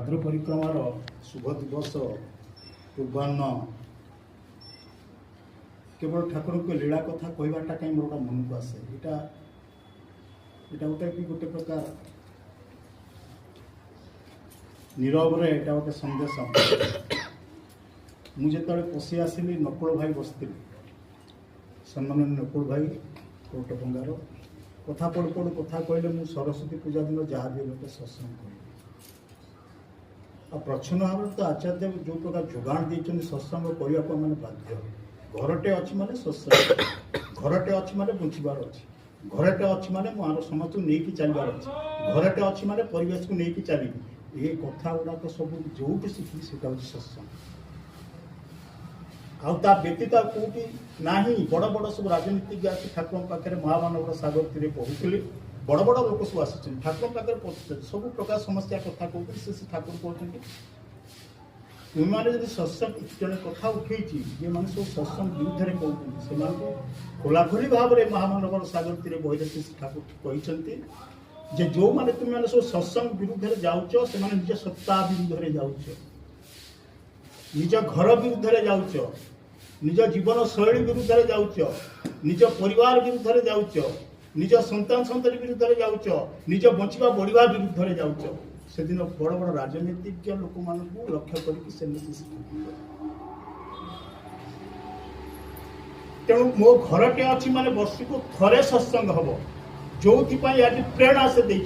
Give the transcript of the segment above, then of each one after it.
भाद्र परिक्रमार शुभ दिवस पूर्वाह्न केवल ठाकुर को लीला कथा कहवाटा कहीं मोर मन को आसे गोटे गोटे प्रकार नीरव गोटे संदेश मुझे पशि आसली नकुल भाई बसती सम्माननीय नकुल भाई कोटभंगार कथा पढ़ु पढ़ु कथा कहले मुझे सरस्वती पूजा दिन जहाँ भी गोटे सत्संग कह प्रच्छन्न भाव तो आचार्य जो प्रकार जोगाण देते सत्संग करने मैंने बाध्य घरटे अच्छी माने सत्संग घरटे अच्छी माने बुझार अच्छी घरटे अच्छी माने मुझ समस्त नहीं चलबार अच्छी घरटे अच्छी माने परिवेश को लेकिन चलि ये कथा गुड़ाक सब जो भी शिखी से सत्संग आ व्यतीत कौटी ना बड़ बड़ सब राजनीतिज्ञ आसी ठाकुर पाखे महामानव सागर तीर पढ़ुले बड़ बड़ लोक सब आस ठाकुर पाखे पहुँचे सब प्रकार समस्या कथा कहते से ठाकुर कहते तुम्हें जब सत्संग जड़े कथा उठे ये मैंने सब सत्संग विरुद्ध कहते से खोलाखोली भाव में महामानव सागर तीर बही ठाकुर कहते जो मैंने तुम्हें सब सत्संग विरुद्ध जाऊच से निज सत्ता विरुद्ध जाऊच निज घर विरुद्ध जाऊच निज जीवन शैली विरुद्ध जाऊच निज परिवार विरुद्ध जाऊच निज संतान संतति विरुद्ध जाऊच निज बंचा बढ़िया विरुद्ध जाऊच से दिन बड़ बड़ राजनीतिज्ञ लोक मान लक्ष्य करके तेणु मो घरटे अच्छी माने वर्ष को थरे सत्संग हम जो आज प्रेरणा से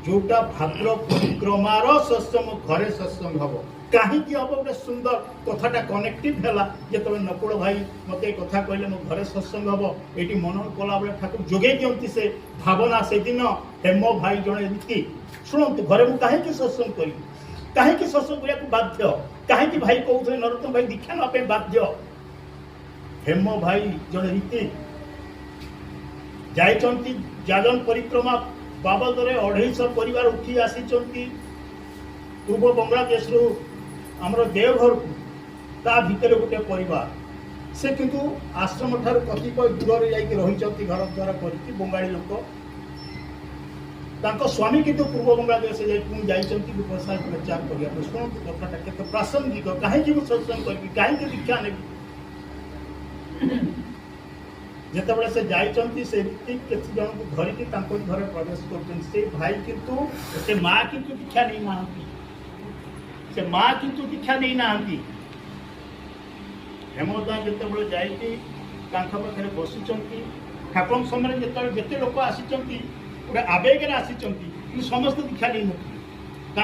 जोटा भाद्र परिक्रमार सत्संग घरे सत्संग हम कहीं हम गोटे सुंदर कथाटा कनेक्टिव है जो नकुल भाई मत कथा कहले मो घरे सत्संग हम ये मनन कला बेले ठाकुर जोगे दिखती से भावना से दिन हेम भाई जड़े रीति शुणु घरे मुझे कहीं सत्संग करी कहीं सत्संग करने बाध्य कहीं भाई कहते नरोत्तम भाई दीक्षा नापे बाध्य हेम भाई जड़े रीति जाइछंती जागन परिक्रमा बाबद 250 परिवार उठी आसी पूर्व बांग्लादेश आमर देवघर ता भितर गोटे परिवार से किंतु आश्रम ठार कतिपय दूर रही घर द्वारा कर बंगाली लोक स्वामी किंतु पूर्व बांग्लादेश जाइए प्रचार करने शुणु कथा केते प्रासंगिक कहीं सत्संग करी कहीं दीक्षा ने जिते से जाइए से रीति केत जन को धरिकी घर प्रवेश कर भाई किंतु से माँ किंतु दीक्षा नहीं ना से माँ किंतु दीक्षा नहीं ना हेमदा जिते जाइए पाखे बसुंट ठाकुर समय जिते लोक आसी गोटे आवेगे आसी समस्त दीक्षा नहीं